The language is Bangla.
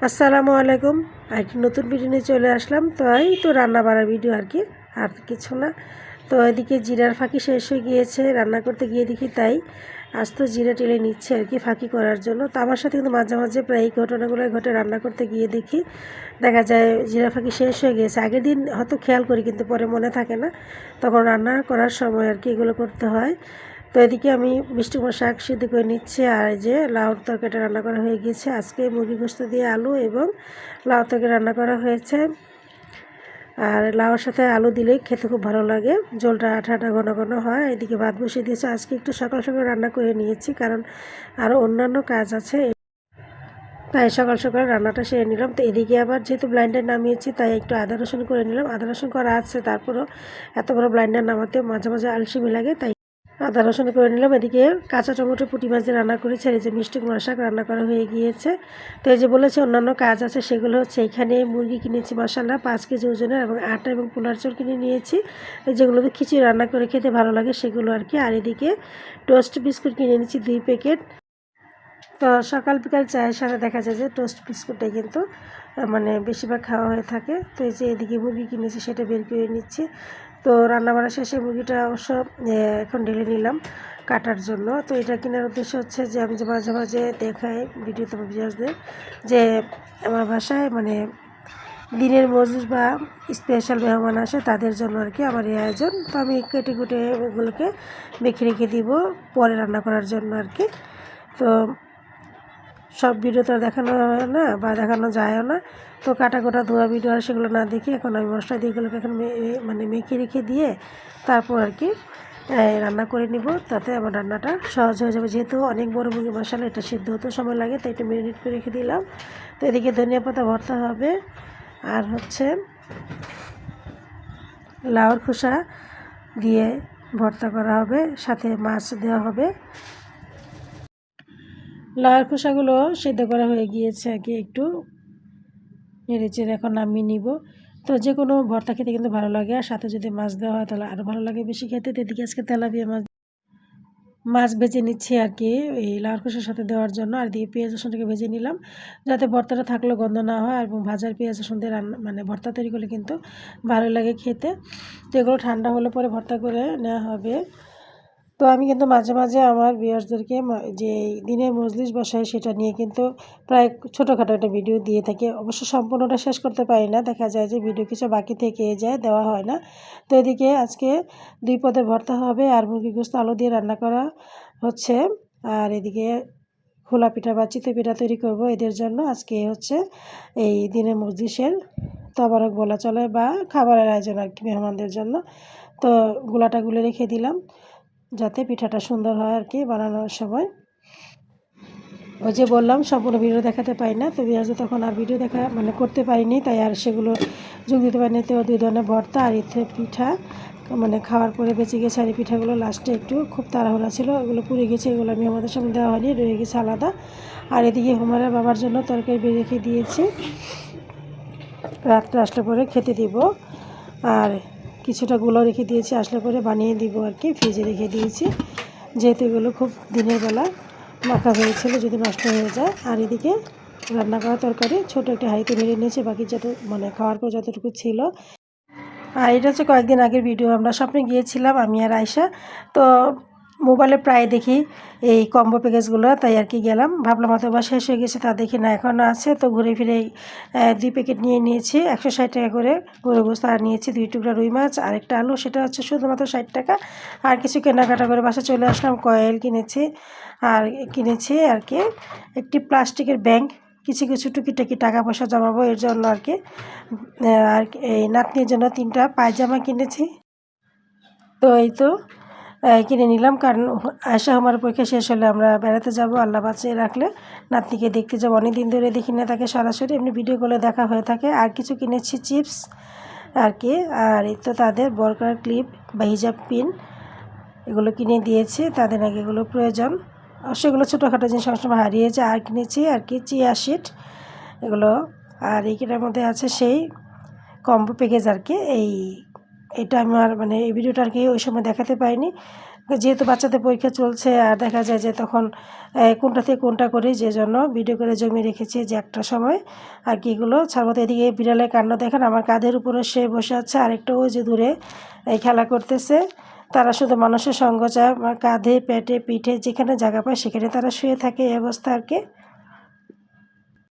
আসসালামু আলাইকুম। আরেকটি নতুন ভিডিও নিয়ে চলে আসলাম। তো এই তো রান্না বাড়ার ভিডিও আর কিছু না। তো এদিকে জিরার ফাঁকি শেষ হয়ে গিয়েছে, রান্না করতে গিয়ে দেখি তাই আস্ত জিরা টেলে নিচ্ছে ফাঁকি করার জন্য। তো আমার সাথে কিন্তু মাঝে মাঝে প্রায় এই ঘটনাগুলো ঘটে, রান্না করতে গিয়ে দেখি দেখা যায় জিরা ফাঁকি শেষ হয়ে গিয়েছে। আগের দিন হয়তো খেয়াল করি কিন্তু পরে মনে থাকে না, তখন রান্না করার সময় এগুলো করতে হয়। তো এদিকে আমি মিষ্টি কুমড়া শাক সিদ্ধ করে নিচ্ছি, আর এই যে লাউর তরকারিটা রান্না করা হয়ে গিয়েছে। আজকে মুরগি গোশত দিয়ে আলু এবং লাউ তরকারি রান্না করা হয়েছে। আর লাউর সাথে আলু দিলে খেতে খুব ভালো লাগে, ঝোলটা আঠা আঠা ঘন ঘন হয়। এদিকে ভাত বসিয়ে দিয়েছে। আজকে একটু সকাল সকাল রান্না করে নিয়েছি, কারণ আরও অন্যান্য কাজ আছে, তাই সকাল সকাল রান্নাটা সেরে নিলাম। তো এদিকে আবার যেহেতু ব্লাইন্ডার নামিয়েছি, তাই একটু আদা রসুন করে নিলাম। আদা রসুন করা আছে, তারপরও এত বড় ব্লাইন্ডার নামাতেও মাঝে মাঝে আলসেমি লাগে, তাই আদা রসুন করে নিলাম। এদিকে কাঁচা টমেটো পুঁটি মাছ দিয়ে রান্না করেছি, আর এই যে মিষ্টি কুমড়া শাক রান্না করা হয়ে গিয়েছে। তো এই যে বলেছি অন্যান্য কাজ আছে, সেগুলো হচ্ছে এখানে মুরগি কিনেছি মশালা 5 কেজি ওজনের, এবং আটা এবং পোলার চাল কিনে নিয়েছি, যেগুলোতে খিচুড়ি রান্না করে খেতে ভালো লাগে সেগুলো আর এদিকে টোস্ট বিস্কুট কিনে নিয়েছি 2 প্যাকেট। তো সকাল বিকাল চায়ের সাথে দেখা যায় যে টোস্ট বিস্কুটটাই কিন্তু মানে বেশিরভাগ খাওয়া হয়ে থাকে। তো এই যে এদিকে মুরগি কিনেছি, সেটা বের করে নিচ্ছি। তো রান্নাবাড়া শেষে মুরগিটা অবশ্য এখন ঢেলে নিলাম কাটার জন্য। তো এটা কেনার উদ্দেশ্য হচ্ছে যে আমি যে মাঝে মাঝে দেখাই ভিডিওতে আমার ভিউয়ার্সদের যে আমার বাসায় দিনের মজুর বা স্পেশাল মেহমান আসে, তাদের জন্য আমার এই আয়োজন। তো আমি কেটে কুটে ওগুলোকে মেখে রেখে দিব পরে রান্না করার জন্য তো সব ভিডিও তো দেখানো হয় না বা দেখানো যায়ও না। তো কাটা কোটা ধোয়া ভিডিও আর সেগুলো না দেখি এখন আমি মশলা দিয়ে এগুলোকে এখন মেখে রেখে দিয়ে তারপর রান্না করে নিব, তাতে আমার রান্নাটা সহজ হয়ে যাবে। যেহেতু অনেক বড় মুরগি মশলা, এটা সিদ্ধ হতে সময় লাগে, তাই একটু ম্যারিনেট করে রেখে দিলাম। তো এদিকে ধনিয়া পাতা ভর্তা হবে, আর লাউর খোসা দিয়ে ভর্তা করা হবে, সাথে মাছ দেওয়া হবে। লাউয়ের খোসাগুলো সেদ্ধ করা হয়ে গিয়েছে, একটু নেড়েচেড়ে এখন নামিয়ে নিব। তো যে কোনো ভর্তা খেতে কিন্তু ভালো লাগে, আর সাথে যদি মাছ দেওয়া হয় তাহলে আরও ভালো লাগে বেশি খেতে। এদিকে আজকে তেলাপিয়া মাছ ভেজে নিচ্ছি এই লাউয়ের খোসার সাথে দেওয়ার জন্য। আর দিয়ে পেঁয়াজ রসুনটাকে ভেজে নিলাম, যাতে ভর্তাটা থাকলেও গন্ধ না হয়, এবং ভাজার পেঁয়াজ রসুন দিয়ে ভর্তা তৈরি করলে কিন্তু ভালো লাগে খেতে। তো এগুলো ঠান্ডা হলে পরে ভর্তা করে নেওয়া হবে। তো আমি কিন্তু মাঝে মাঝে আমার ভিউয়ার্সদেরকে যে দিনের মজলিস বসাই, সেটা নিয়ে কিন্তু প্রায় ছোটোখাটো একটা ভিডিও দিয়ে থাকি। অবশ্য সম্পূর্ণটা শেষ করতে পারি না, দেখা যায় যে ভিডিও কিছু বাকি থেকে যায়, দেওয়া হয় না। তো এদিকে আজকে 2 পদে ভর্তা হবে, আর মুরগি গোশত আলু দিয়ে রান্না করা হচ্ছে। আর এদিকে খোলা পিঠা বা চিতই পিঠা তৈরি করব এদের জন্য। আজকে এই দিনের মজলিসের তবারক বলা চলে, বা খাবারের আয়োজন মেহমানদের জন্য। তো গুলাটা গুলে রেখে দিলাম, যাতে পিঠাটা সুন্দর হয় বানানোর সময়। ওই যে বললাম সম্পূর্ণ ভিডিও দেখাতে পারি না, তো তখন আর ভিডিও দেখা করতে পারিনি, তাই আর সেগুলো যোগ দিতে পারিনি। তো 2 ধরনের ভর্তা আর পিঠা খাওয়ার পরে বেঁচে গেছে। আর এই পিঠাগুলো লাস্টে একটু খুব তাড়াহুড়া ছিল, ওগুলো পুড়ে গেছে, এগুলো আমি আমাদের সামনে দেওয়া হয়নি, রয়ে গেছে আলাদা। আর এদিকে হুমারের বাবার জন্য তরকারি বের রেখে দিয়েছি, রাত্রে আসলে পরে খেতে দিব। আর কিছুটা গুলো রেখে দিয়েছি, আসলে পরে বানিয়ে দিব ফ্রিজে রেখে দিয়েছি, যেহেতু এগুলো খুব দিনের বেলা মাখা হয়েছিল, যদি নষ্ট হয়ে যায়। আর এদিকে রান্না করা তরকারি ছোটো একটা হাঁড়িতে ভেড়ে নিয়েছি, বাকি যত খাওয়ার পর যতটুকু ছিল। আর এটা কয়েকদিন আগের ভিডিও, আমরা স্বপ্নে গিয়েছিলাম আমি আর আয়শা। তো মোবাইলে প্রায় দেখি এই কম্বো প্যাকেজগুলো, তাই গেলাম, ভাবলাম হয়তো বা শেষ হয়ে গেছে, তা দেখি না, এখনও আছে। তো ঘুরে ফিরে 2 প্যাকেট নিয়ে নিয়েছি, 160 টাকা করে গরু গোশত। আর নিয়েছি 2 টুকরা রুই মাছ আর একটা আলু, সেটা শুধুমাত্র 60 টাকা। আর কিছু কেনাকাটা করে বাসা চলে আসলাম। কয়েল কিনেছি, আর কিনেছি একটি প্লাস্টিকের ব্যাংক, কিছু কিছু টুকিটাকি টাকা পয়সা জমাবো এর জন্য আর এই নাতনির জন্য 3টা পায়জামা কিনেছি। তো এই তো কিনে নিলাম, কারণ আয়শা আমার পরীক্ষা শেষ হলে আমরা বেড়াতে যাব, আল্লাহ বাঁচিয়ে রাখলে নাতনিকে দেখতে যাবো। অনেক দিন ধরে দেখি না তাকে সরাসরি, এমনি ভিডিও কলে দেখা হয়ে থাকে। আর কিছু কিনেছি চিপস আর এই তো তাদের বরকার ক্লিপ বা হিজাব পিন, এগুলো কিনে দিয়েছি, তাদের এগুলো প্রয়োজন। অবশ্যই এগুলো ছোটোখাটো জিনিস সবসময় হারিয়ে যায়। আর কিনেছি চিয়া শিট এগুলো। আর এইটার মধ্যে আছে সেই কম্বো প্যাকেজ এটা আমার এই ভিডিওটা ওই সময় দেখাতে পারিনি, যেহেতু বাচ্চাদের পরীক্ষা চলছে আর দেখা যায় যে তখন কোনটা থেকে কোনটা করি, যে জন্য ভিডিও করে জমিয়ে রেখেছি যে একটা সময় আর কি এগুলো ছাড়বো। তো এদিকে বিড়ালের কাণ্ড দেখেন, আমার কাঁধের উপরে সে বসে আছে, আরেকটা ওই যে দূরে খেলা করতেছে। তারা শুধু মানুষের সঙ্গ চায়, আমার কাঁধে পেটে পিঠে যেখানে জায়গা পায় সেখানে তারা শুয়ে থাকে, এই অবস্থা আর কি।